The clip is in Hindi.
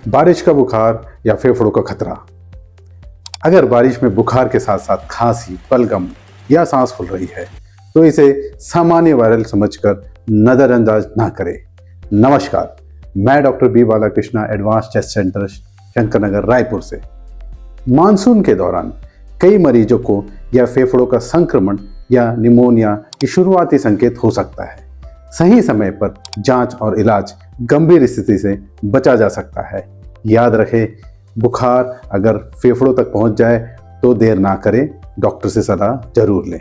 बारिश का बुखार या फेफड़ों का खतरा। अगर बारिश में बुखार के साथ साथ खांसी, बलगम या सांस फूल रही है तो इसे सामान्य वायरल समझकर नज़रअंदाज ना करें। नमस्कार, मैं doctor B Balakrishna, advance chest centre, Shankar Nagar, Raipur से। मानसून के दौरान कई मरीजों को यह फेफड़ों का संक्रमण या निमोनिया की शुरुआती संकेत हो सकता है। सही समय पर जांच और इलाज गंभीर स्थिति से बचा जा सकता है। याद रखें, बुखार अगर फेफड़ों तक पहुंच जाए तो देर ना करें, डॉक्टर से सलाह जरूर लें।